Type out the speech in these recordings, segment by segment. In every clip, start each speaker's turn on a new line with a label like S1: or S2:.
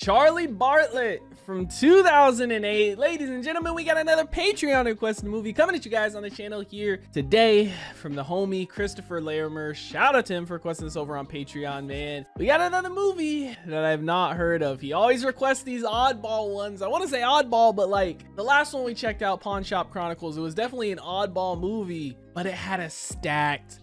S1: Charlie Bartlett from 2008. Ladies and gentlemen, we got another Patreon requested movie coming at you guys on the channel here today from the homie Christopher Larimer. Shout out to him for requesting this over on Patreon, man. We got another movie that I've not heard of. He always requests these oddball ones. I want to say oddball, but like the last one we checked out, Pawn Shop Chronicles, it was definitely an oddball movie, but it had a stacked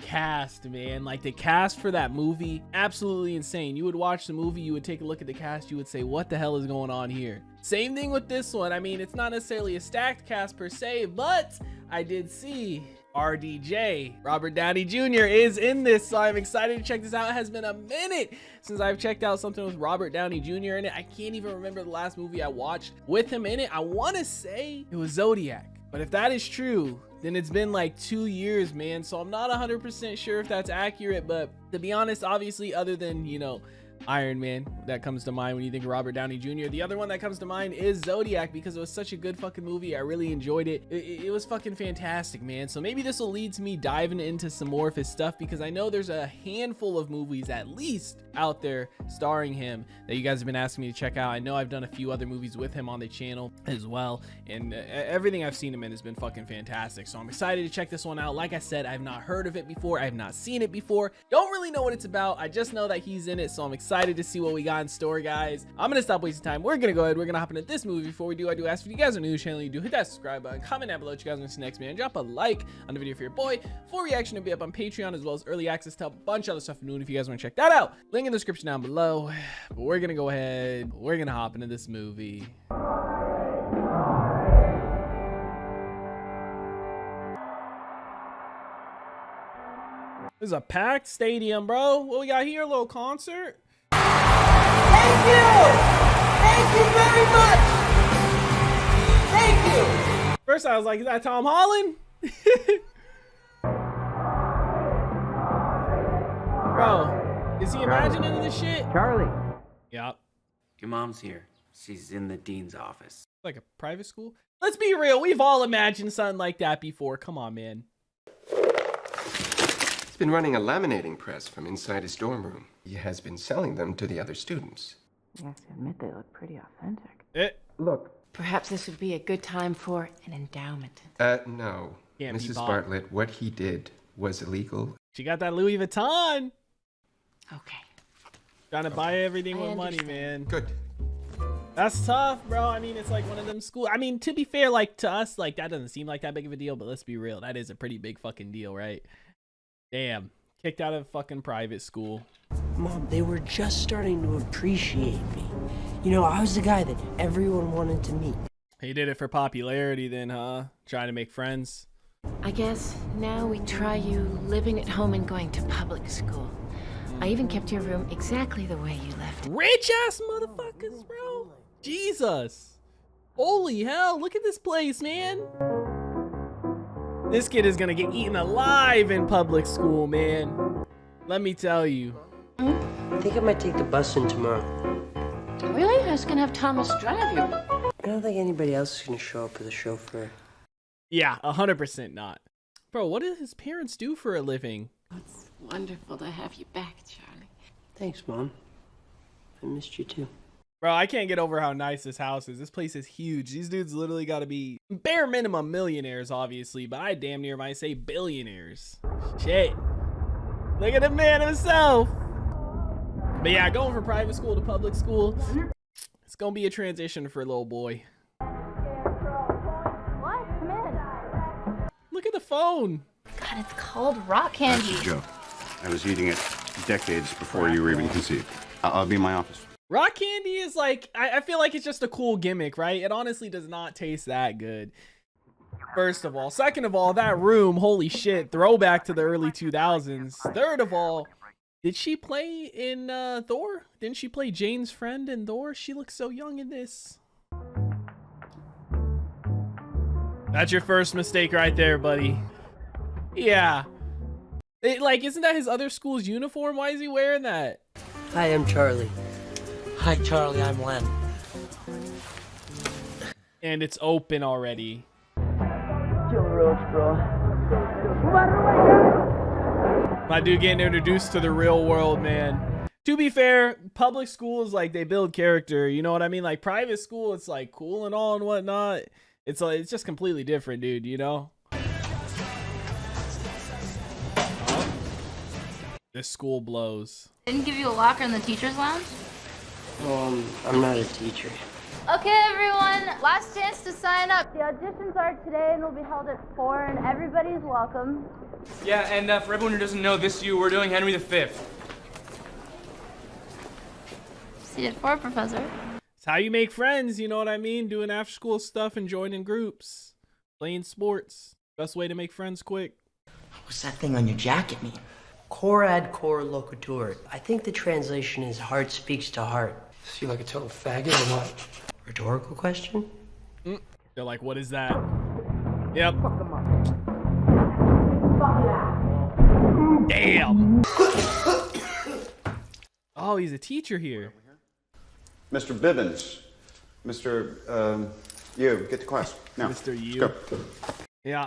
S1: cast, man. Like the cast for that movie, absolutely insane. You would watch the movie, you would take a look at the cast, you would say, what the hell is going on here? Same thing with this one. I mean, it's not necessarily a stacked cast per se, but I did see RDJ, Robert Downey Jr. is in this, so I'm excited to check this out. It has been a minute since I've checked out something with Robert Downey Jr. in it. I can't even remember the last movie I watched with him in it. I want to say it was Zodiac, but if that is true, then it's been like 2 years, man. So I'm not 100% sure if that's accurate, but to be honest, obviously, other than, you know, Iron Man, that comes to mind when you think of Robert Downey Jr. The other one that comes to mind is Zodiac, because it was such a good fucking movie. I really enjoyed it. It was fucking fantastic, man. So maybe this will lead to me diving into some more of his stuff, because I know there's a handful of movies at least out there starring him that you guys have been asking me to check out. I know I've done a few other movies with him on the channel as well, and everything I've seen him in has been fucking fantastic. So I'm excited to check this one out. Like I said, I've not heard of it before. I've not seen it before. Don't really know what it's about. I just know that he's in it, so I'm excited to see what we got in store, guys. I'm gonna stop wasting time. We're gonna go ahead, we're gonna hop into this movie. Before we do, I do ask if you guys are new to the channel, you do hit that subscribe button, comment down below what you guys want to see next, man. Drop a like on the video for your boy. Full reaction to be up on Patreon, as well as early access to a bunch of other stuff new if you guys want to check that out. Link in the description down below. But we're gonna go ahead, we're gonna hop into this movie. This is a packed stadium, bro. What we got here? A little concert?
S2: Thank you! Thank you very much! Thank you!
S1: First I was like, is that Tom Holland? Bro, is he imagining this shit?
S3: Charlie.
S1: Yep.
S3: Your mom's here. She's in the dean's office.
S1: Like a private school? Let's be real. We've all imagined something like that before. Come on, man.
S4: He's been running a laminating press from inside his dorm room. He has been selling them to the other students.
S5: I have to admit they look pretty authentic.
S4: Look.
S5: Perhaps this would be a good time for an endowment.
S4: No.
S1: Can't be
S4: Mrs.
S1: bought.
S4: Bartlett, what he did was illegal.
S1: She got that Louis Vuitton.
S5: Okay.
S1: Trying to buy everything
S5: I
S1: with money, man.
S5: understand.
S4: Good.
S1: That's tough, bro. I mean, it's like one of them schools. I mean, to be fair, like to us, like that doesn't seem like that big of a deal, but let's be real. That is a pretty big fucking deal, right? Damn. Kicked out of fucking private school.
S2: Mom, they were just starting to appreciate me. You know, I was the guy that everyone wanted to meet.
S1: He did it for popularity then, huh? Trying to make friends.
S5: I guess now we try you living at home and going to public school. I even kept your room exactly the way you left it.
S1: Rich ass motherfuckers, bro. Jesus. Holy hell, look at this place, man. This kid is gonna get eaten alive in public school, man. Let me tell you.
S2: I think I might take the bus in tomorrow.
S5: Really? I was gonna have Thomas drive you.
S2: I don't think anybody else is gonna show up with a chauffeur.
S1: Yeah, 100% not. Bro, what do his parents do for a living?
S5: It's wonderful to have you back, Charlie.
S2: Thanks, Mom. I missed you too.
S1: Bro, I can't get over how nice this house is. This place is huge. These dudes literally got to be bare minimum millionaires, obviously, but I damn near might say billionaires. Shit. Look at the man himself. But yeah, going from private school to public school, it's going to be a transition for a little boy.
S6: What? Come in.
S1: Look at the phone.
S6: God, it's called rock candy.
S7: That's a joke. I was eating it decades before you were even conceived. I'll be in my office.
S1: Rock candy is like, I feel like it's just a cool gimmick, right? It honestly does not taste that good. First of all. Second of all, that room, holy shit, throwback to the early 2000s. Third of all, did she play in Thor? Didn't she play Jane's friend in Thor? She looks so young in this. That's your first mistake right there, buddy. Yeah. Isn't that his other school's uniform? Why is he wearing that?
S2: Hi, I'm Charlie. Hi, Charlie, I'm Len.
S1: And it's open already.
S2: Joe Roach, bro.
S1: My dude getting introduced to the real world, man. To be fair, public schools, like, they build character, you know what I mean? Like, private school, it's like cool and all and whatnot. It's like, it's just completely different, dude, you know? This school blows.
S6: Didn't give you a locker in the teacher's lounge?
S2: I'm not a teacher.
S6: Okay, everyone, last chance to sign up. The auditions are today and will be held at 4, and everybody's welcome.
S8: Yeah, and for everyone who doesn't know, this year we're doing Henry V.
S6: See you at 4, Professor.
S1: It's how you make friends, you know what I mean? Doing after school stuff and joining groups. Playing sports. Best way to make friends quick.
S2: What's that thing on your jacket mean? Cor ad cor locutor. I think the translation is heart speaks to heart.
S9: Is he like a total faggot or what?
S2: Rhetorical question?
S1: They're like, what is that? Yep. Damn. Oh, he's a teacher here.
S7: Mr. Bivens. Mr. You, get to class. Now,
S1: Mr. You.
S7: let's go.
S1: Yeah.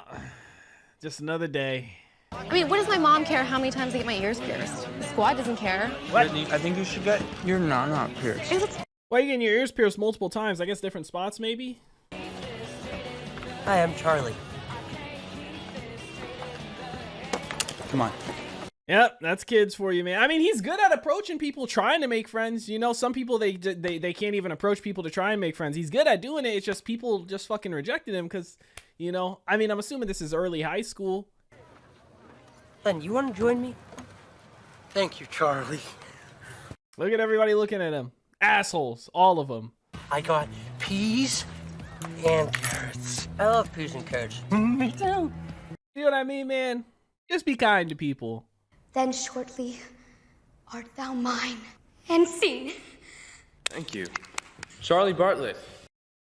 S1: Just another day.
S10: I mean, what does my mom care how many times I get my ears pierced? The squad doesn't care.
S8: What? I think you should get your non-op pierced.
S1: Why are you getting your ears pierced multiple times? I guess different spots, maybe?
S2: Hi, I'm Charlie.
S8: Come on.
S1: Yep, that's kids for you, man. I mean, he's good at approaching people, trying to make friends. You know, some people, they can't even approach people to try and make friends. He's good at doing it. It's just people just fucking rejected him because, you know, I mean, I'm assuming this is early high school.
S2: Len, you want to join me?
S9: Thank you, Charlie.
S1: Look at everybody looking at him. Assholes, all of them.
S2: I got peas and carrots. I love peas and carrots. Me too.
S1: See what I mean, man? Just be kind to people.
S11: Then shortly art thou mine, and sing.
S8: Thank you. Charlie Bartlett.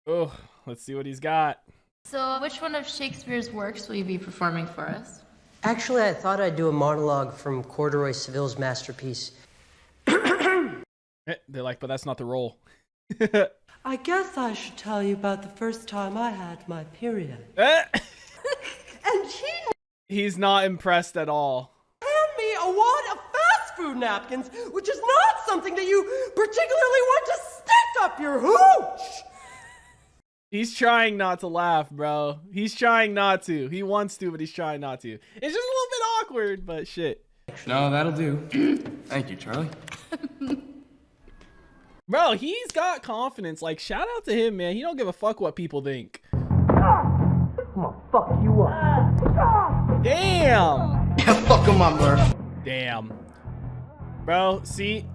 S1: Oh, let's see what he's got.
S6: So, which one of Shakespeare's works will you be performing for us?
S2: Actually, I thought I'd do a monologue from Corduroy Seville's masterpiece.
S1: They're like, but that's not the role.
S12: I guess I should tell you about the first time I had my period.
S1: And
S12: she
S1: he's not impressed at all.
S12: handed me a wad of fast food napkins, which is not something that you particularly want to stick up your hooch.
S1: He's trying not to laugh, bro. He's trying not to. He wants to, but he's trying not to. It's just a little bit awkward, but shit.
S8: No, that'll do. Thank you, Charlie.
S1: Bro, he's got confidence. Like, shout out to him, man. He don't give a fuck what people think.
S2: I'm gonna fuck you up.
S1: Damn.
S9: Fuck him up, Murph.
S1: Damn. Bro, see?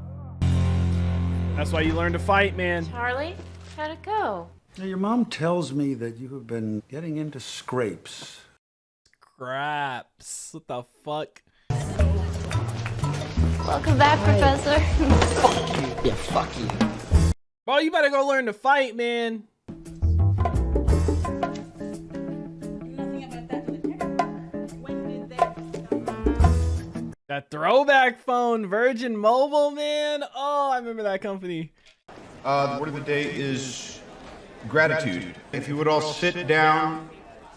S1: That's why you learn to fight, man.
S5: Charlie, how'd it go?
S13: Now, your mom tells me that you have been getting into scrapes.
S1: Scraps. What the fuck?
S6: Welcome back, Professor.
S2: Fuck you. Yeah, fuck you.
S1: Bro, you better go learn to fight, man. That throwback phone, Virgin Mobile, man. Oh, I remember that company.
S7: The word of the day is gratitude. If you would all sit down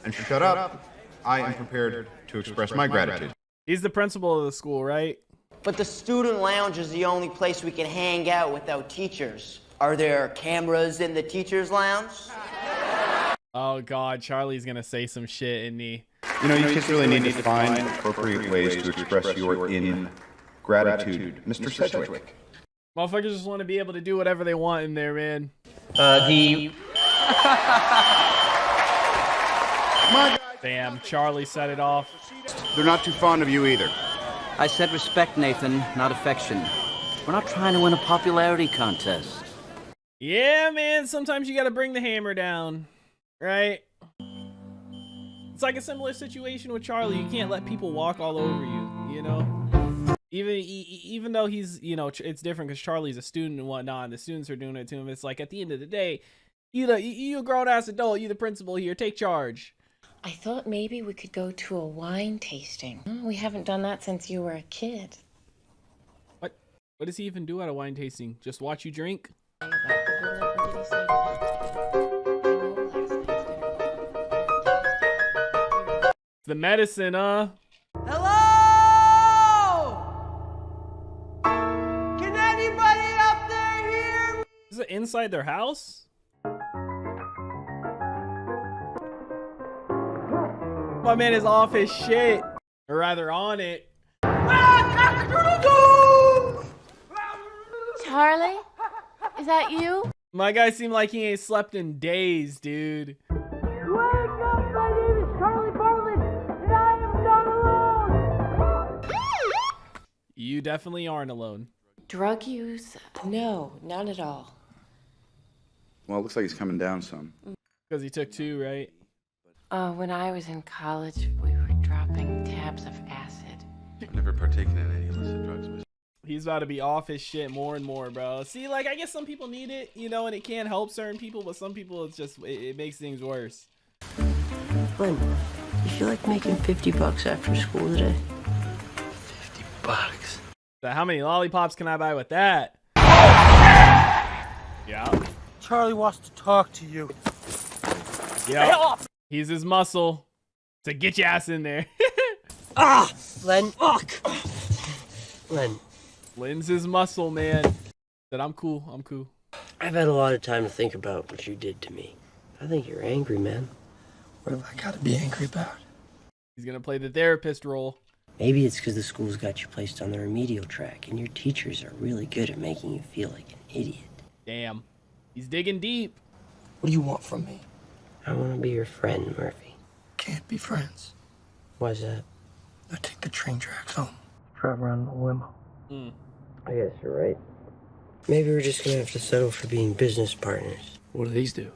S7: and shut up, I am prepared to express my gratitude.
S1: He's the principal of the school, right?
S14: But the student lounge is the only place we can hang out without teachers. Are there cameras in the teacher's lounge?
S1: Oh God, Charlie's gonna say some shit, isn't he?
S7: You know, you kids really need to find appropriate ways to express your ingratitude. Mr. Sedgwick.
S1: Motherfuckers just want to be able to do whatever they want in there, man. Damn, Charlie set it off.
S7: They're not too fond of you either.
S3: I said respect, Nathan, not affection. We're not trying to win a popularity contest.
S1: Yeah, man, sometimes you gotta bring the hammer down, right? It's like a similar situation with Charlie. You can't let people walk all over you, you know? Even though he's, you know, it's different because Charlie's a student and whatnot, and the students are doing it to him. It's like, at the end of the day, you a grown-ass adult, you the principal here, take charge.
S5: I thought maybe we could go to a wine tasting. We haven't done that since you were a kid.
S1: What does he even do at a wine tasting? Just watch you drink? The medicine,
S12: Hello? Can
S1: inside their house? My man is off his shit, or rather on it.
S5: Charlie? Is that you?
S1: My guy seemed like he ain't slept in days, dude.
S12: Wake up, my name is Charlie Bartlett, and I am not alone.
S1: You definitely aren't alone.
S5: Drug use?
S2: No, not at all.
S7: Well, it looks like he's coming down some.
S1: Because he took 2, right?
S5: When I was in college, we were dropping tabs of acid.
S7: I've never partaken in any illicit drugs.
S1: He's about to be off his shit more and more, bro. See, like, I guess some people need it, you know, and it can help certain people, but some people, it's just, it makes things worse.
S2: Len, you feel like making $50 after school today?
S9: $50.
S1: So how many lollipops can I buy with that? Yeah.
S9: Charlie wants to talk to you.
S1: Yeah. He's his muscle. So get your ass in there.
S2: Len. Len.
S1: Len's his muscle, man. But I'm cool. I'm cool.
S2: I've had a lot of time to think about what you did to me. I think you're angry, man.
S9: What have I got to be angry about?
S1: He's gonna play the therapist role.
S2: Maybe it's because the school's got you placed on the remedial track, and your teachers are really good at making you feel like an idiot.
S1: Damn. He's digging deep.
S9: What do you want from me?
S2: I want to be your friend, Murphy.
S9: Can't be friends.
S2: Why's that?
S9: I take the train tracks home. Drive around in a limo.
S2: I guess you're right. Maybe we're just gonna have to settle for being business partners.
S9: What do these do?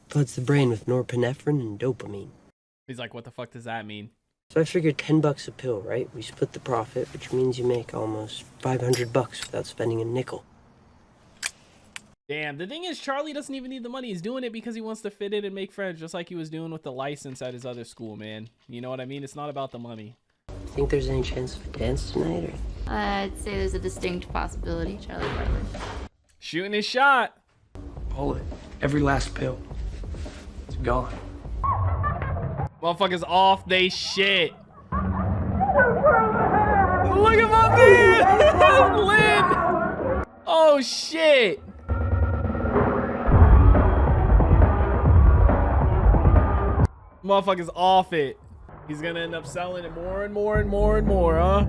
S2: Floods the brain with norepinephrine and dopamine.
S1: He's like, what the fuck does that mean?
S2: So I figured $10 a pill, right? We split the profit, which means you make almost $500 without spending a nickel.
S1: Damn, the thing is, Charlie doesn't even need the money. He's doing it because he wants to fit in and make friends, just like he was doing with the license at his other school, man. You know what I mean? It's not about the money.
S2: Think there's any chance of a dance tonight, or?
S6: I'd say there's a distinct possibility, Charlie Bartlett.
S1: Shooting his shot.
S9: Pull it. Every last pill. It's gone.
S1: Motherfuckers off they shit. Look at my man! Lynn! Oh shit! Motherfuckers off it. He's gonna end up selling it more and more and more and more, huh?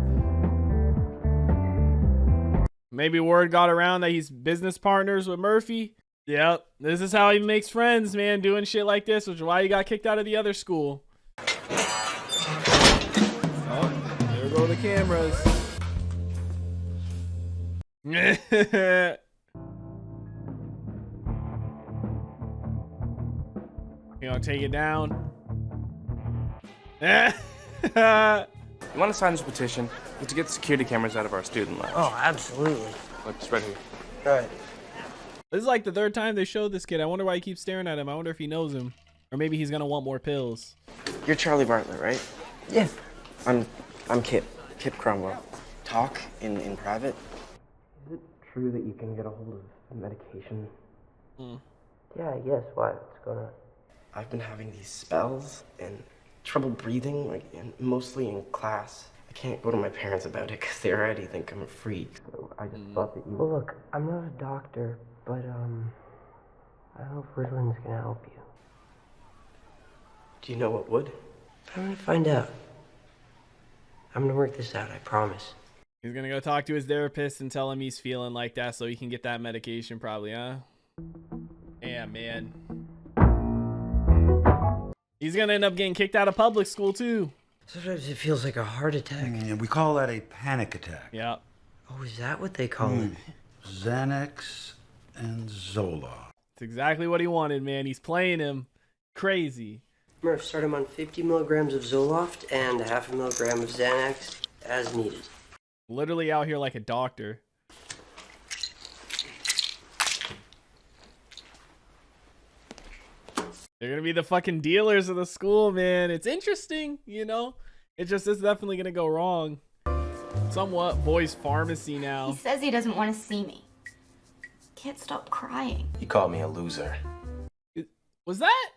S1: Maybe word got around that he's business partners with Murphy. Yep, this is how he makes friends, man, doing shit like this, which is why he got kicked out of the other school. Oh, there go the cameras. You gonna take it down?
S8: You want to sign this petition? It's to get the security cameras out of our student lounge.
S2: Oh, absolutely.
S8: Look, it's right here.
S2: Right.
S1: This is like the 3rd time they showed this kid. I wonder why he keeps staring at him. I wonder if he knows him. Or maybe he's gonna want more pills.
S15: You're Charlie Bartlett, right?
S2: Yeah.
S15: I'm Kip Cromwell. Talk in private. Is it true that you can get a hold of medication?
S2: Yeah, I guess. Why? What's going on?
S15: I've been having these spells and trouble breathing, and mostly in class. I can't go to my parents about it because they already think I'm a freak. So I just thought that you.
S2: Well, look, I'm not a doctor, but I don't know if Ritalин's gonna help you.
S15: Do you know what would?
S2: I'm gonna find out. I'm gonna work this out, I promise.
S1: He's gonna go talk to his therapist and tell him he's feeling like that so he can get that medication probably, huh? Yeah, man. He's gonna end up getting kicked out of public school too.
S2: Sometimes it feels like a heart attack.
S13: We call that a panic attack.
S1: Yeah.
S2: Oh, is that what they call it?
S13: Xanax and Zola.
S1: It's exactly what he wanted, man. He's playing him crazy.
S2: Murph, start him on 50 milligrams of Zoloft and a half a milligram of Xanax as needed.
S1: Literally out here like a doctor. They're gonna be the fucking dealers of the school, man. It's interesting, you know? It just is definitely gonna go wrong. Somewhat. Boys Pharmacy now.
S11: He says he doesn't want to see me. Can't stop crying.
S15: He called me a loser.
S1: Was that?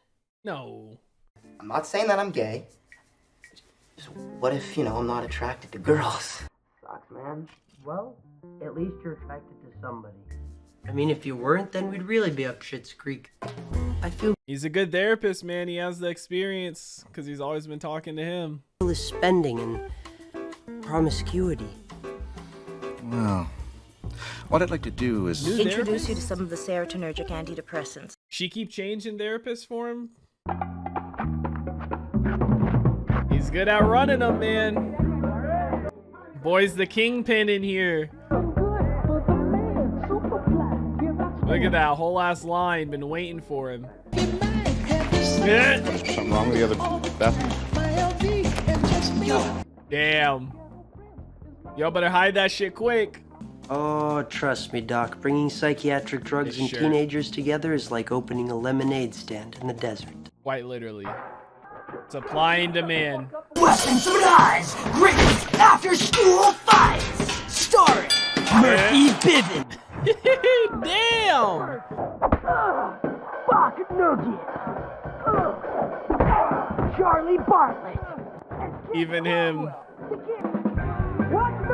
S1: No.
S15: I'm not saying that I'm gay. Just what if, I'm not attracted to girls? Sucks, man.
S2: Well, at least you're attracted to somebody. I mean, if you weren't, then we'd really be up Schitt's Creek. I feel
S1: He's a good therapist, man. He has the experience because he's always been talking to him.
S2: this spending and promiscuity.
S16: Well, what I'd like to do is
S17: introduce you to some of the serotonergic antidepressants.
S1: She keep changing therapists for him. He's good at running them, man. Boy's the kingpin in here. Look at that whole ass line. Been waiting for him.
S7: Something wrong with the other bathroom?
S1: Damn. Y'all better hide that shit quick.
S2: Oh, trust me, Doc. Bringing psychiatric drugs and
S1: Sure.
S2: teenagers together is like opening a lemonade stand in the desert.
S1: Quite literally. Supply and demand.
S12: Weapons of Eyes, greatest after-school fights, starring Murphy Bivin.
S1: Damn!
S12: Bach Noogie, Charlie Bartlett.
S1: Even him.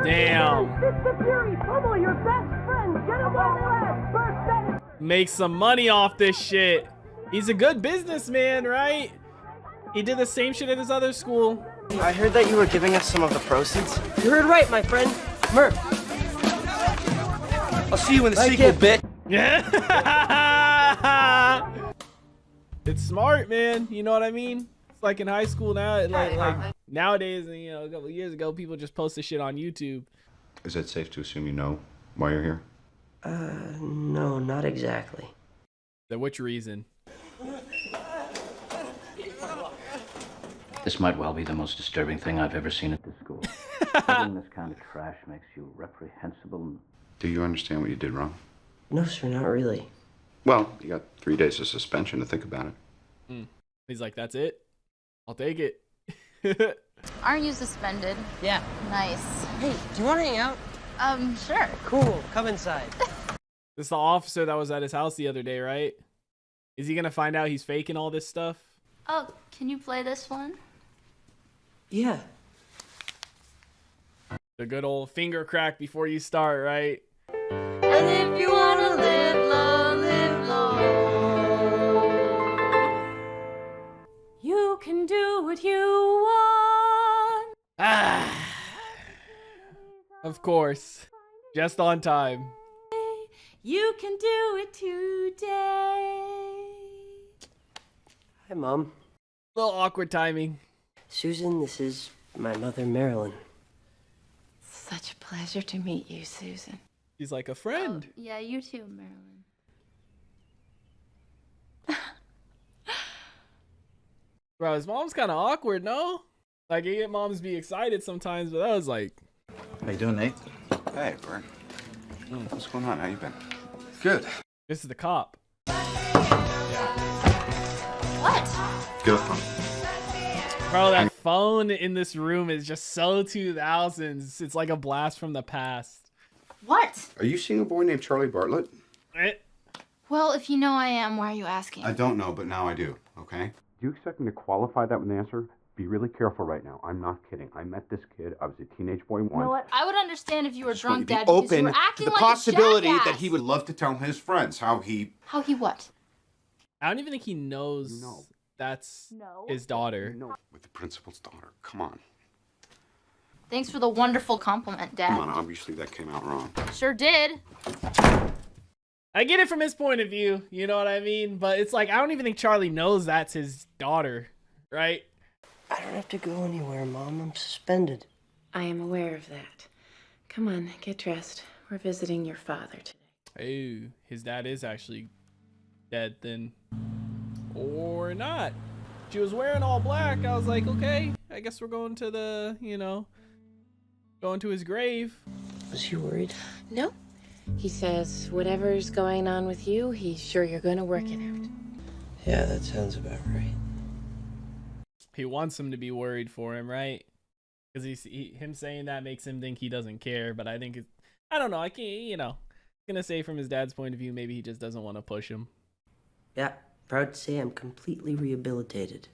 S1: Damn.
S12: Mr. Fury, pummel your best friend. Get him while they last. First sentence.
S1: Make some money off this shit. He's a good businessman, right? He did the same shit at his other school.
S15: I heard that you were giving us some of the proceeds.
S2: You heard right, my friend. Murph.
S15: I'll see you in the sequel, bitch.
S1: Yeah. It's smart, man. You know what I mean? It's like in high school now. Like nowadays, you know, a couple of years ago, people just post this shit on YouTube.
S7: Is it safe to assume you know why you're here?
S2: No, not exactly.
S1: Then which reason?
S3: This might well be the most disturbing thing I've ever seen at this school. Having this kind of trash makes you reprehensible.
S7: Do you understand what you did wrong?
S2: No, sir, not really.
S7: Well, you got 3 days of suspension to think about it.
S1: He's like, that's it? I'll take it.
S6: Aren't you suspended?
S2: Yeah.
S6: Nice.
S2: Hey, do you want to hang out?
S6: Sure.
S2: Cool. Come inside.
S1: This is the officer that was at his house the other day, right? Is he gonna find out he's faking all this stuff?
S6: Oh, can you play this one?
S2: Yeah.
S1: The good old finger crack before you start, right?
S6: And if you wanna live low, you can do what you want.
S1: Of course. Just on time.
S6: You can do it today.
S2: Hi, Mom.
S1: Little awkward timing.
S2: Susan, this is my mother, Marilyn.
S5: Such a pleasure to meet you, Susan.
S1: He's like a friend.
S6: Oh, yeah, you too, Marilyn.
S1: Bro, his mom's kind of awkward, no? Like, you get moms be excited sometimes, but that was like...
S16: How you doing, Nate?
S7: Hey, Bert. What's going on? How you been? Good.
S1: This is the cop.
S6: What?
S7: Good fun.
S1: Bro, that phone in this room is just so 2000s. It's like a blast from the past.
S6: What?
S7: Are you seeing a boy named Charlie Bartlett?
S6: Well, if you know I am, why are you asking?
S7: I don't know, but now I do, okay? Do you expect me to qualify that with an answer? Be really careful right now. I'm not kidding. I met this kid. I was a teenage boy once.
S6: You know what? I would understand if you were drunk,
S7: Be
S6: Dad, because you
S7: open
S6: were acting
S7: to the
S6: like
S7: possibility
S6: a jackass.
S7: that he would love to tell his friends how he...
S6: How he what?
S1: I don't even think he knows that's his daughter.
S7: With the principal's daughter. Come on.
S6: Thanks for the wonderful compliment, Dad.
S7: Come on, obviously that came out wrong.
S6: Sure did.
S1: I get it from his point of view, you know what I mean? But it's like, I don't even think Charlie knows that's his daughter, right?
S2: I don't have to go anywhere, Mom. I'm suspended.
S5: I am aware of that. Come on, get dressed. We're visiting your father today.
S1: Oh, his dad is actually dead then. Or not. She was wearing all black. I was like, okay, I guess we're going to the, you know, going to his grave.
S2: Was he worried?
S5: No. He says whatever's going on with you, he's sure you're going to work it out.
S2: Yeah, that sounds about right.
S1: He wants him to be worried for him, right? Because him saying that makes him think he doesn't care. But I think it's, I don't know. I can't, you know, I'm gonna say from his dad's point of view, maybe he just doesn't want to push him.
S2: Yeah, proud to say I'm completely rehabilitated.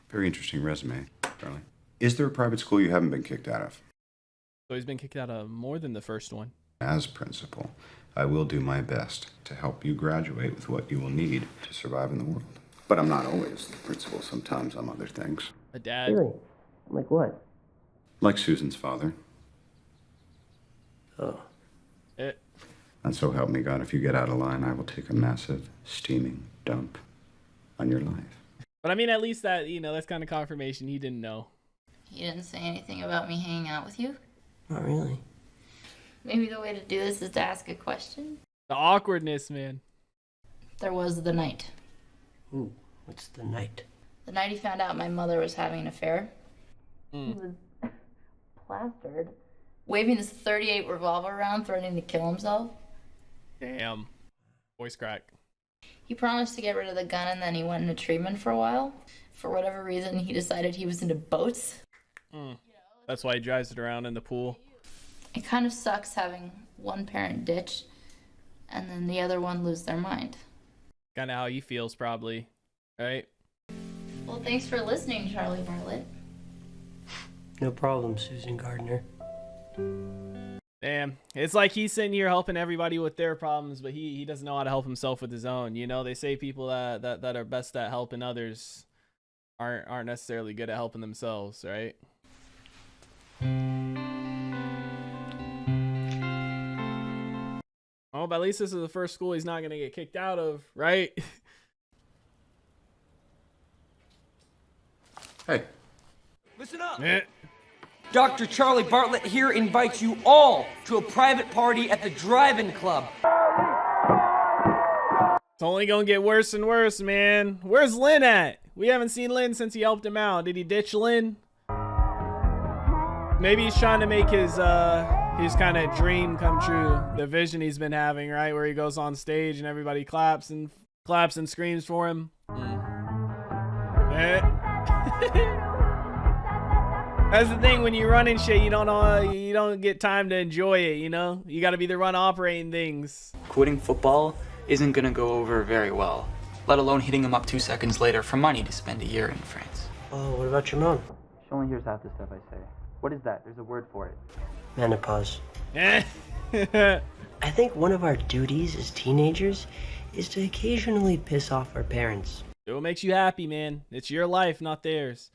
S7: Very interesting resume, Charlie. Is there a private school you haven't been kicked out of?
S1: So he's been kicked out of more than the first one.
S7: As principal, I will do my best to help you graduate with what you will need to survive in the world. But I'm not always the principal. Sometimes I'm other things.
S1: A dad.
S2: Really? Like what?
S7: Like Susan's father.
S2: Oh.
S7: And so help me God, if you get out of line, I will take a massive, steaming dump on your life.
S1: But I mean, at least that, you know, that's kind of confirmation he didn't know.
S5: He didn't say anything about me hanging out with you?
S2: Not really.
S5: Maybe the way to do this is to ask a question?
S1: The awkwardness, man.
S5: There was the night.
S2: Ooh, what's the night?
S5: The night he found out my mother was having an affair.
S1: Mm.
S5: He was plastered, waving this .38 revolver around, threatening to kill himself.
S1: Damn. Voice crack.
S5: He promised to get rid of the gun and then he went into treatment for a while. For whatever reason, he decided he was into boats.
S1: Mm. That's why he drives it around in the pool.
S5: It kind of sucks having one parent ditch and then the other one lose their mind.
S1: Kind of how he feels, probably. Right?
S5: Well, thanks for listening, Charlie Bartlett.
S2: No problem, Susan Gardner.
S1: Damn. It's like he's sitting here helping everybody with their problems, but he doesn't know how to help himself with his own. You know, they say people that are best at helping others aren't necessarily good at helping themselves, right? Oh, but at least this is the first school he's not going to get kicked out of, right?
S7: Hey.
S12: Listen up.
S1: Eh.
S12: Dr. Charlie Bartlett here invites you all to a private party at the Drive-In Club.
S1: It's only going to get worse and worse, man. Where's Lynn at? We haven't seen Lynn since he helped him out. Did he ditch Lynn? Maybe he's trying to make his kind of dream come true. The vision he's been having, right? Where he goes on stage and everybody claps and screams for him. That's the thing, when you run and shit, you don't get time to enjoy it, you know? You got to be the run operating things.
S18: Quitting football isn't gonna go over very well, let alone hitting him up 2 seconds later for money to spend a year in France.
S2: Oh, what about your mom?
S18: She only hears half the stuff I say. What is that? There's a word for it.
S2: Menopause. I think one of our duties as teenagers is to occasionally piss off our parents.
S1: Do what makes you happy, man. It's your life, not theirs.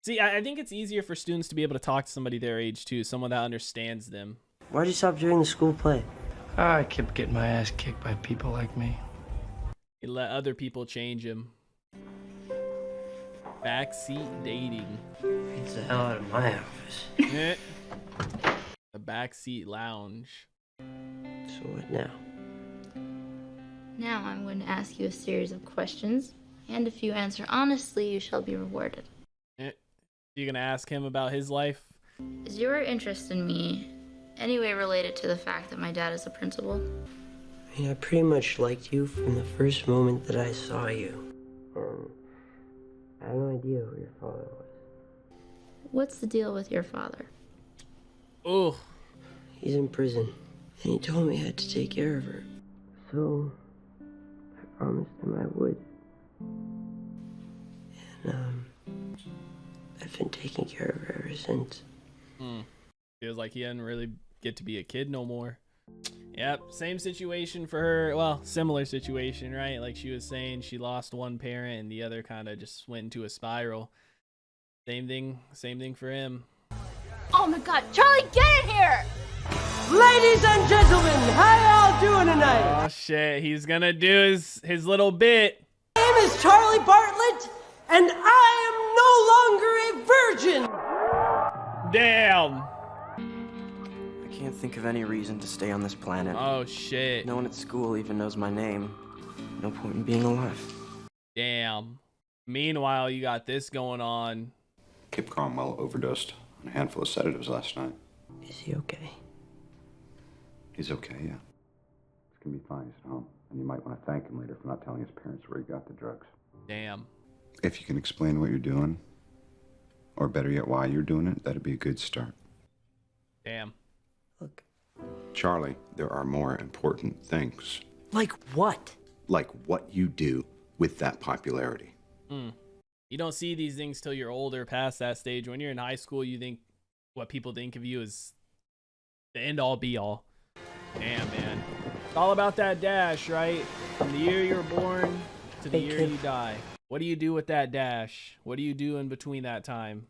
S1: See, I think it's easier for students to be able to talk to somebody their age, too. Someone that understands them.
S2: Why'd you stop doing the school play?
S9: I kept getting my ass kicked by people like me.
S1: You let other people change him. Backseat dating.
S2: It's the hell out of my office.
S1: The backseat lounge.
S2: So what now?
S5: Now I'm going to ask you a series of questions, and if you answer honestly, you shall be rewarded.
S1: You gonna ask him about his life?
S5: Is your interest in me any way related to the fact that my dad is a principal?
S2: I mean, I pretty much liked you from the first moment that I saw you. I had no idea who your father was.
S5: What's the deal with your father?
S1: Oh.
S2: He's in prison, and he told me I had to take care of her. So, I promised him I would. And, I've been taking care of her ever since.
S1: Feels like he doesn't really get to be a kid no more. Yep, same situation for her. Well, similar situation, right? Like she was saying, she lost one parent and the other kind of just went into a spiral. Same thing for him.
S6: Oh my god, Charlie, get in here!
S12: Ladies and gentlemen, how y'all doing tonight?
S1: Oh shit, he's gonna do his little bit.
S12: My name is Charlie Bartlett, and I am no longer a virgin!
S1: Damn.
S15: I can't think of any reason to stay on this planet.
S1: Oh shit.
S15: No one at school even knows my name. No point in being alive.
S1: Damn. Meanwhile, you got this going on.
S7: Kip Cromwell overdosed on a handful of sedatives last night.
S2: Is he okay?
S7: He's okay, yeah. He's gonna be fine. He's at home. And you might want to thank him later for not telling his parents where he got the drugs.
S1: Damn.
S7: If you can explain what you're doing, or better yet, why you're doing it, that'd be a good start.
S1: Damn.
S2: Look.
S7: Charlie, there are more important things.
S2: Like what?
S7: Like what you do with that popularity.
S1: You don't see these things till you're older, past that stage. When you're in high school, you think what people think of you is the end all be all. Damn, man. It's all about that dash, right? From the year you were born to the year you die. What do you do with that dash? What do you do in between that time?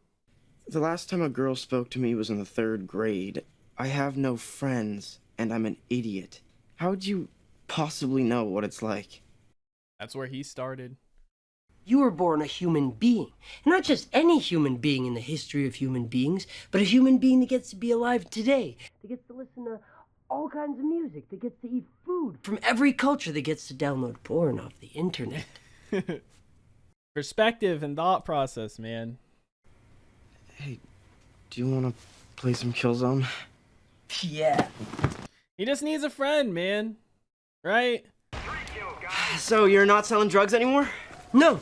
S15: The last time a girl spoke to me was in the 3rd grade. I have no friends, and I'm an idiot. How would you possibly know what it's like?
S1: That's where he started.
S2: You were born a human being. And not just any human being in the history of human beings, but a human being that gets to be alive today. That gets to listen to all kinds of music. That gets to eat food from every culture. That gets to download porn off the internet.
S1: Perspective and thought process, man.
S15: Hey, do you want to play some Killzone?
S2: Yeah.
S1: He just needs a friend, man. Right?
S15: So you're not selling drugs anymore?
S2: No.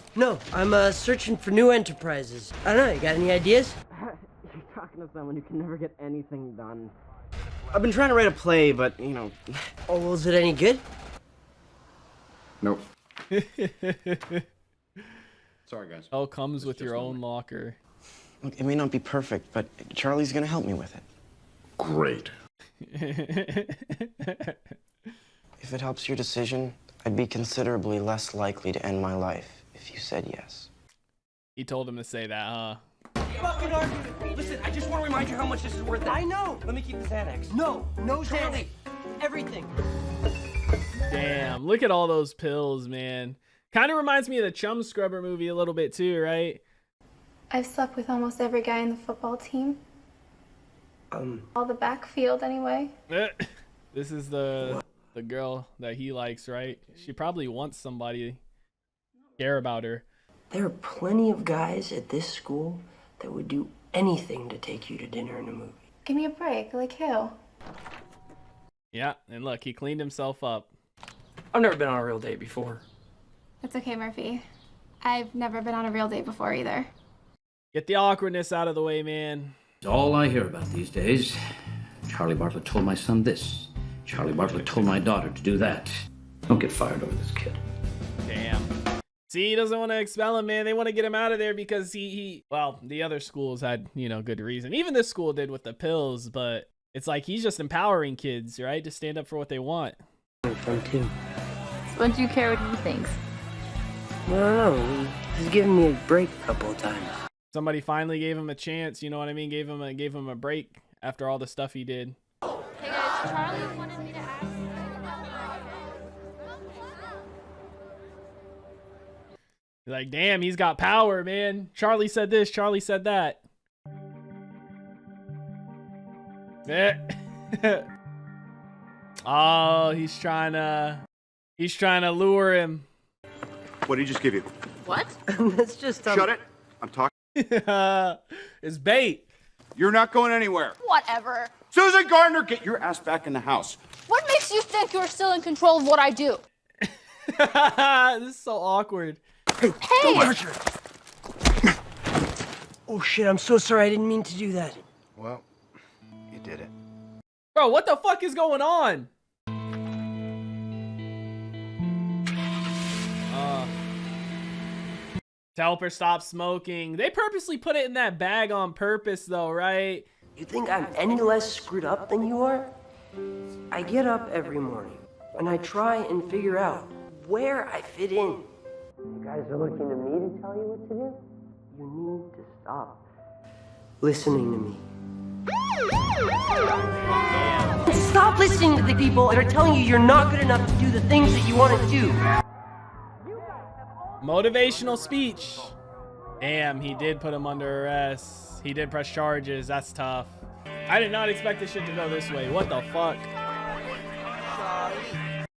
S2: I'm searching for new enterprises. I don't know, you got any ideas?
S15: You're talking to someone who can never get anything done. I've been trying to write a play, but, you know...
S2: Oh, well, is it any good?
S7: Nope. Sorry, guys.
S1: All comes with your own locker.
S15: Look, it may not be perfect, but Charlie's gonna help me with it.
S7: Great.
S15: If it helps your decision, I'd be considerably less likely to end my life if you said yes.
S1: He told him to say that, huh?
S12: Fucking argument. Listen, I just want to remind you how much this is worth it. I know. Let me keep the Xanax. No Xanax. Everything.
S1: Damn, look at all those pills, man. Kind of reminds me of the Chum Scrubber movie a little bit too, right?
S11: I've slept with almost every guy in the football team. All the backfield, anyway.
S1: This is the girl that he likes, right? She probably wants somebody to care about her.
S2: There are plenty of guys at this school that would do anything to take you to dinner and a movie.
S11: Give me a break, like who?
S1: Yeah, and look, he cleaned himself up.
S9: I've never been on a real date before.
S11: It's okay, Murphy. I've never been on a real date before either.
S1: Get the awkwardness out of the way, man.
S19: It's all I hear about these days. Charlie Bartlett told my son this. Charlie Bartlett told my daughter to do that. Don't get fired over this kid.
S1: Damn. See, he doesn't want to expel him, man. They want to get him out of there because well, the other schools had, good reason. Even this school did with the pills, but it's like he's just empowering kids, right? To stand up for what they want.
S2: Fun too.
S5: Why don't you care what he thinks?
S2: I don't know. He's given me a break a couple of times.
S1: Somebody finally gave him a chance, you know what I mean? Gave him a break after all the stuff he did.
S6: Hey guys, Charlie wanted me to ask you.
S1: Like, damn, he's got power, man. Charlie said this, Charlie said that. Oh, he's trying to lure him.
S7: What did he just give you?
S5: What?
S2: That's just
S7: Shut it. I'm talking.
S1: It's bait.
S7: You're not going anywhere.
S6: Whatever.
S7: Susan Gardner, get your ass back in the house.
S6: What makes you think you're still in control of what I do?
S1: This is so awkward.
S6: Hey!
S2: Oh shit, I'm so sorry. I didn't mean to do that.
S7: Well, you did it.
S1: Bro, what the fuck is going on? To help her stop smoking. They purposely put it in that bag on purpose though, right?
S2: You think I'm any less screwed up than you are? I get up every morning and I try and figure out where I fit in. You guys are looking to me to tell you what to do? You need to stop listening to me. Stop listening to the people that are telling you you're not good enough to do the things that you want to do.
S1: Motivational speech. Damn, he did put him under arrest. He did press charges. That's tough. I did not expect this shit to go this way. What the fuck?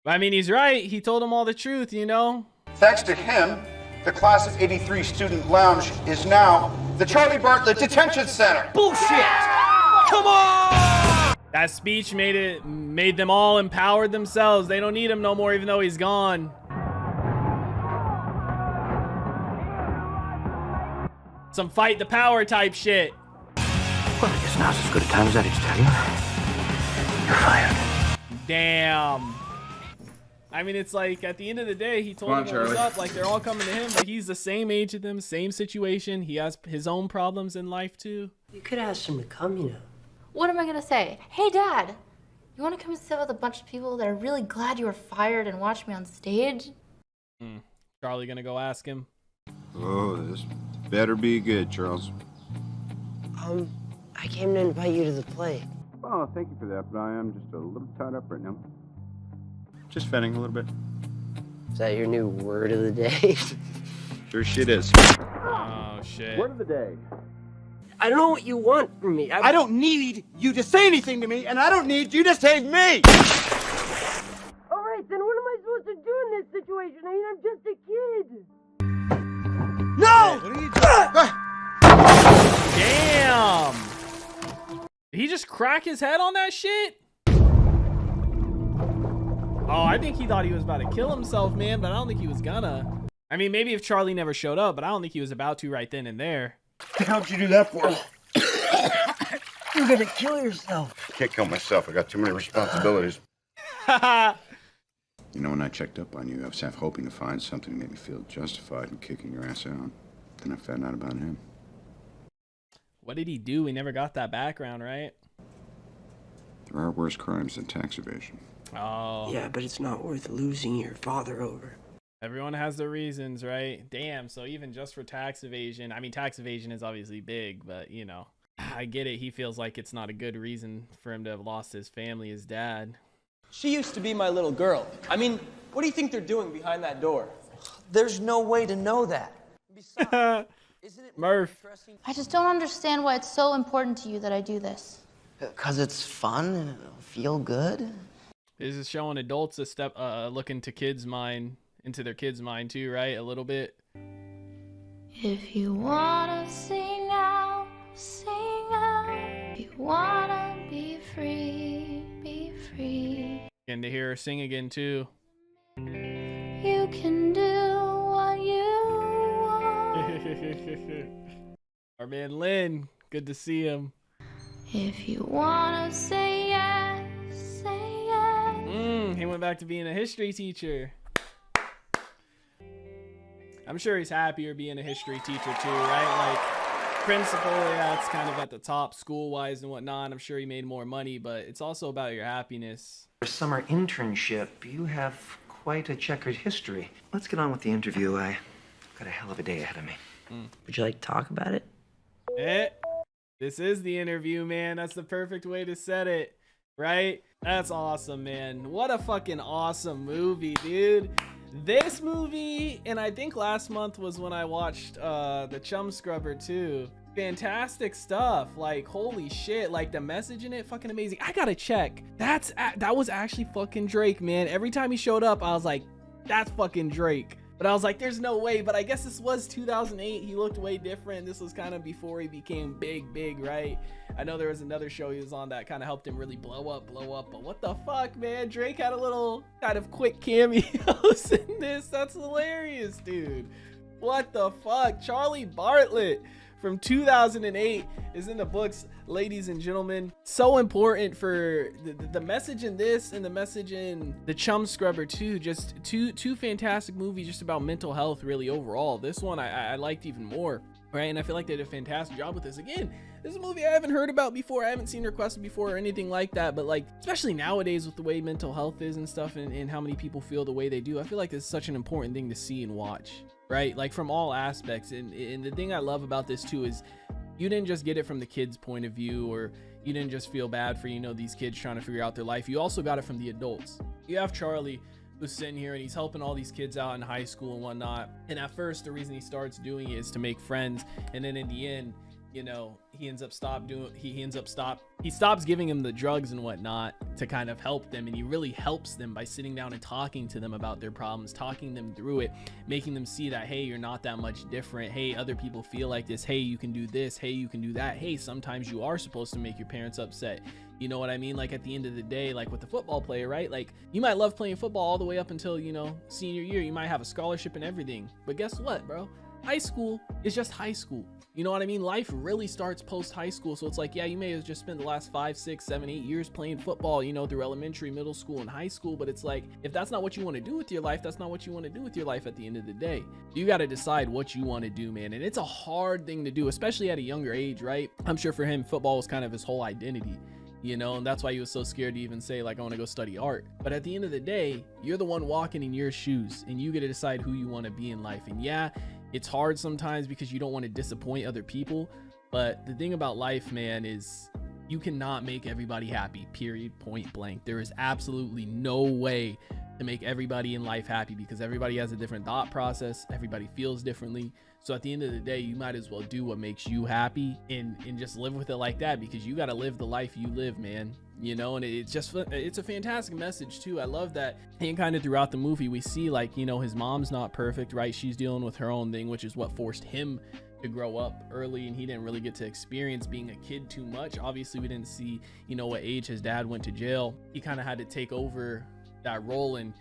S1: I mean, he's right. He told him all the truth,
S7: Thanks to him, the class of '83 student lounge is now the Charlie Bartlett Detention Center.
S12: Bullshit! Come on!
S1: That speech made them all empowered themselves. They don't need him no more, even though he's gone. Some fight the power type shit.
S19: Well, I guess now's as good a time as any to tell you. You're fired.
S1: Damn. I mean, it's like, at the end of the day, he told them what was up. Like, they're all coming to him, but he's the same age as them, same situation. He has his own problems in life, too.
S2: You could ask him to come,
S6: What am I gonna say? Hey, Dad, You want to come and sit with a bunch of people that are really glad you were fired and watch me on stage?
S1: Charlie gonna go ask him.
S7: Oh, this better be good, Charles.
S2: I came to invite you to the play.
S7: Oh, thank you for that, but I am just a little tied up right now. Just venting a little bit.
S2: Is that your new word of the day?
S7: Sure shit is.
S1: Oh, shit.
S7: Word of the day.
S2: I don't know what you want from me.
S12: I don't need you to say anything to me, and I don't need you to save me!
S2: All right, then what am I supposed to do in this situation? I mean, I'm just a kid.
S12: No!
S7: What are you doing?
S1: Damn! Did he just crack his head on that shit? Oh, I think he thought he was about to kill himself, man, but I don't think he was gonna. I mean, maybe if Charlie never showed up, but I don't think he was about to right then and there.
S7: How'd you do that for?
S2: You're gonna kill yourself.
S7: Can't kill myself. I got too many responsibilities. You know, when I checked up on you, I was half hoping to find something to make me feel justified in kicking your ass out. Then I found out about him.
S1: What did he do? We never got that background, right?
S7: There are worse crimes than tax evasion.
S1: Oh.
S2: Yeah, but it's not worth losing your father over.
S1: Everyone has their reasons, right? Damn, so even just for tax evasion, I mean, tax evasion is obviously big, but, you know, I get it. He feels like it's not a good reason for him to have lost his family, his dad.
S12: She used to be my little girl. I mean, what do you think they're doing behind that door?
S14: There's no way to know that.
S1: Murph.
S6: I just don't understand why it's so important to you that I do this.
S14: Because it's fun and it'll feel good.
S1: This is showing adults a step, look into their kids' mind too, right? A little bit.
S6: If you wanna sing out, sing out. If you wanna be free, be free.
S1: And to hear her sing again too.
S6: You can do what you want.
S1: Our man Lynn, good to see him.
S6: If you wanna say yes, say yes.
S1: He went back to being a history teacher. I'm sure he's happier being a history teacher too, right? Like, principal, yeah, it's kind of at the top school-wise and whatnot. I'm sure he made more money, but it's also about your happiness.
S20: For summer internship, you have quite a checkered history. Let's get on with the interview. I've got a hell of a day ahead of me.
S2: Would you like to talk about it?
S1: This is the interview, man. That's the perfect way to set it, right? That's awesome, man. What a fucking awesome movie, dude. This movie, and I think last month was when I watched The Chum Scrubber too. Fantastic stuff. Like, holy shit, like the message in it, fucking amazing. I gotta check. That was actually fucking Drake, man. Every time he showed up, I was like, that's fucking Drake. But I was like, there's no way. But I guess this was 2008. He looked way different. This was kind of before he became big, right? I know there was another show he was on that kind of helped him really blow up. But what the fuck, man? Drake had a little kind of quick cameos in this. That's hilarious, dude. What the fuck? Charlie Bartlett from 2008 is in the books, ladies and gentlemen. So important for the message in this and the message in The Chum Scrubber too. Just two fantastic movies just about mental health really overall. This one I liked even more, right? And I feel like they did a fantastic job with this. Again, this is a movie I haven't heard about before. I haven't seen requested before or anything like that, but like, especially nowadays with the way mental health is and stuff, and how many people feel the way they do, I feel like this is such an important thing to see and watch, right? Like, from all aspects. And the thing I love about this too is you didn't just get it from the kids' point of view, or you didn't just feel bad for, you know, these kids trying to figure out their life. You also got it from the adults. You have Charlie, who's sitting here and he's helping all these kids out in high school and whatnot. And at first, the reason he starts doing it is to make friends. And then in the end, you know, he stops giving him the drugs and whatnot to kind of help them, and he really helps them by sitting down and talking to them about their problems, talking them through it, making them see that, hey, you're not that much different. Hey, other people feel like this. Hey, you can do this. Hey, you can do that. Hey, sometimes you are supposed to make your parents upset. You know what I mean? Like, at the end of the day, like with the football player, right? Like, you might love playing football all the way up until, you know, senior year. You might have a scholarship and everything, but guess what, bro? High school is just high school. You know what I mean? Life really starts post high school. So it's like, yeah, you may have just spent the last 5, 6, 7, 8 years playing football, you know, through elementary, middle school, and high school. But it's like, if that's not what you want to do with your life, that's not what you want to do with your life at the end of the day. You got to decide what you want to do, man. And it's a hard thing to do, especially at a younger age, right? I'm sure for him, football was kind of his whole identity. you know, and that's why he was so scared to even say like, I want to go study art. But at the end of the day, you're the one walking in your shoes, and you get to decide who you want to be in life. And yeah, it's hard sometimes because you don't want to disappoint other people, but the thing about life, man, is you cannot make everybody happy, period, point blank. There is absolutely no way to make everybody in life happy, because everybody has a different thought process, everybody feels differently. So at the end of the day, you might as well do what makes you happy and just live with it like that, because you got to live the life you live, man, you know. And it's a fantastic message too. I love that. And kind of throughout the movie we see, like, you know, his mom's not perfect, right? She's dealing with her own thing, which is what forced him to grow up early, and he didn't really get to experience being a kid too much. Obviously we didn't see, you know, what age his dad went to jail. He kind of had to take over that role and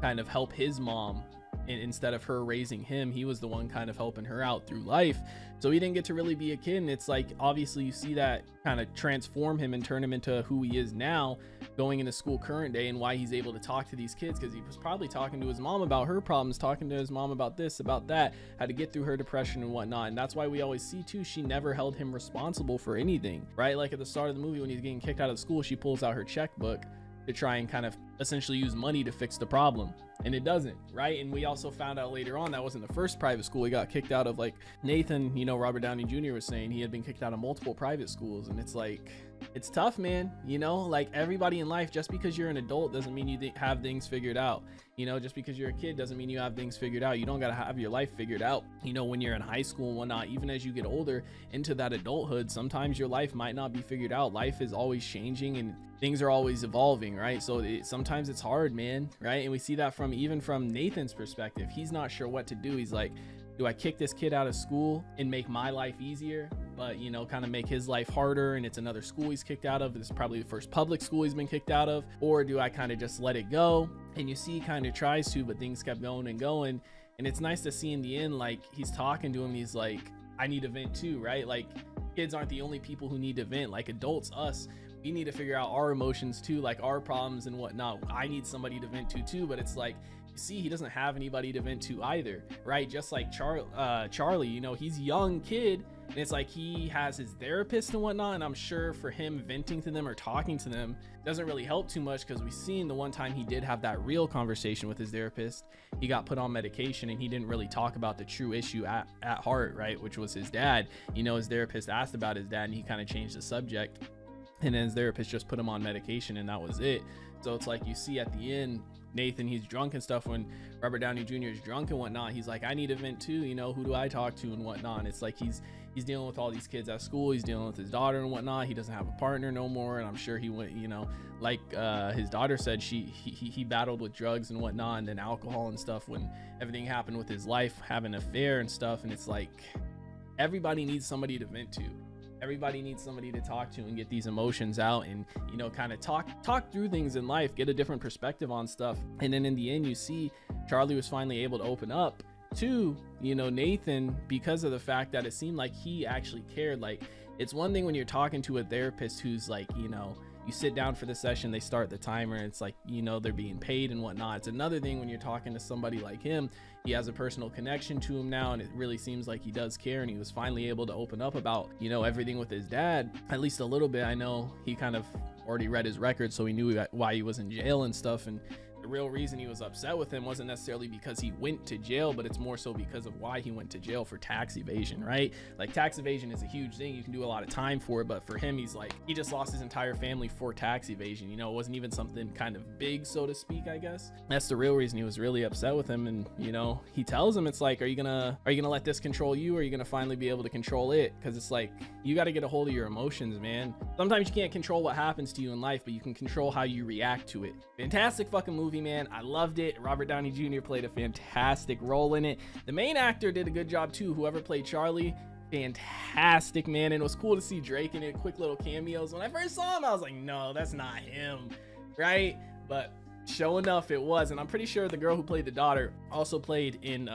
S1: kind of help his mom, and instead of her raising him, he was the one kind of helping her out through life. So he didn't get to really be a kid, and it's like, obviously you see that kind of transform him and turn him into who he is now, going into school current day, and why he's able to talk to these kids, because he was probably talking to his mom about her problems, talking to his mom about this, about that, how to get through her depression and whatnot. And that's why we always see too, she never held him responsible for anything, right? Like at the start of the movie when he's getting kicked out of school, she pulls out her checkbook to try and kind of essentially use money to fix the problem, and it doesn't, right? And we also found out later on that wasn't the first private school he got kicked out of. Like Nathan, you know, Robert Downey Jr. was saying he had been kicked out of multiple private schools, and it's like, it's tough, man, you know. Like everybody in life, just because you're an adult doesn't mean you have things figured out, you know. Just because you're a kid doesn't mean you have things figured out. You don't gotta have your life figured out, you know, when you're in high school and whatnot. Even as you get older into that adulthood, sometimes your life might not be figured out. Life is always changing and things are always evolving, right? So sometimes it's hard, man, right? And we see that even from Nathan's perspective. He's not sure what to do. He's like, do I kick this kid out of school and make my life easier, but, you know, kind of make his life harder, and it's another school he's kicked out of? This is probably the first public school he's been kicked out of. Or do I kind of just let it go? And you see he kind of tries to, but things kept going and going. And it's nice to see in the end, like, he's talking to him, he's like, I need to vent too, right? Like, kids aren't the only people who need to vent. Like adults, us, we need to figure out our emotions too, like our problems and whatnot. I need somebody to vent to too. But it's like, you see, he doesn't have anybody to vent to either, right? Just like Charlie, you know, he's a young kid, and it's like he has his therapist and whatnot, and I'm sure for him venting to them or talking to them doesn't really help too much, because we've seen the one time he did have that real conversation with his therapist, he got put on medication and he didn't really talk about the true issue at heart, right? Which was his dad. You know, his therapist asked about his dad and he kind of changed the subject, and then his therapist just put him on medication, and that was it. So it's like, you see at the end, Nathan, he's drunk and stuff. When Robert Downey Jr. is drunk and whatnot, he's like, I need a vent too, you know, who do I talk to and whatnot. And it's like he's dealing with all these kids at school, he's dealing with his daughter and whatnot. He doesn't have a partner no more, and I'm sure he went, you know, like his daughter said, he battled with drugs and whatnot, and then alcohol and stuff when everything happened with his life, having an affair and stuff. And it's like, everybody needs somebody to vent to. Everybody needs somebody to talk to and get these emotions out, and, you know, kind of talk through things in life, get a different perspective on stuff. And then in the end, you see Charlie was finally able to open up to, you know, Nathan, because of the fact that it seemed like he actually cared. Like, it's one thing when you're talking to a therapist who's like, you know, you sit down for the session, they start the timer, and it's like, you know, they're being paid and whatnot. It's another thing when you're talking to somebody like him. He has a personal connection to him now, and it really seems like he does care, and he was finally able to open up about, you know, everything with his dad, at least a little bit. I know he kind of already read his record, so he knew why he was in jail and stuff, and the real reason he was upset with him wasn't necessarily because he went to jail, but it's more so because of why he went to jail, for tax evasion, right? Like, tax evasion is a huge thing. You can do a lot of time for it, but for him, he's like, he just lost his entire family for tax evasion. You know, it wasn't even something kind of big, so to speak, I guess. That's the real reason he was really upset with him. And, you know, he tells him, it's like, are you gonna let this control you, or are you gonna finally be able to control it? Because it's like, you got to get a hold of your emotions, man. Sometimes you can't control what happens to you in life, but you can control how you react to it. Fantastic fucking movie, man. I loved it. Robert Downey Jr. played a fantastic role in it. The main actor did a good job too. Whoever played Charlie, fantastic, man. And it was cool to see Drake in it, quick little cameos. When I first saw him, I was like, no, that's not him, right? But sure enough, it was. And I'm pretty sure the girl who played the daughter also played in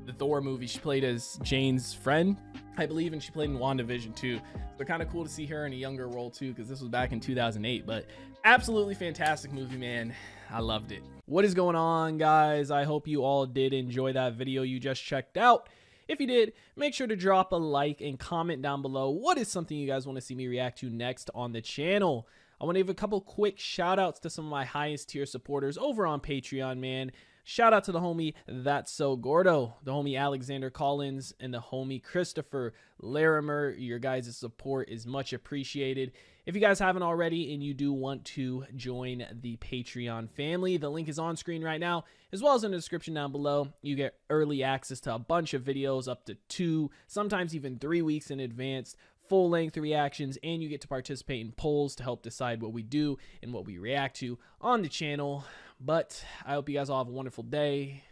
S1: the Thor movie. She played as Jane's friend, I believe, and she played in WandaVision too. So kind of cool to see her in a younger role too, because this was back in 2008. But absolutely fantastic movie, man. I loved it. What is going on, guys? I hope you all did enjoy that video you just checked out. If you did, make sure to drop a like and comment down below what is something you guys want to see me react to next on the channel. I want to give a couple quick shout outs to some of my highest tier supporters over on Patreon, man. Shout out to the homie That's So Gordo, the homie Alexander Collins, and the homie Christopher Larimer. Your guys' support is much appreciated. If you guys haven't already and you do want to join the Patreon family, the link is on screen right now, as well as in the description down below. You get early access to a bunch of videos up to 2, sometimes even 3 weeks in advance, full-length reactions, and you get to participate in polls to help decide what we do and what we react to on the channel. But I hope you guys all have a wonderful day,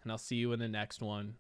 S1: and I'll see you in the next one.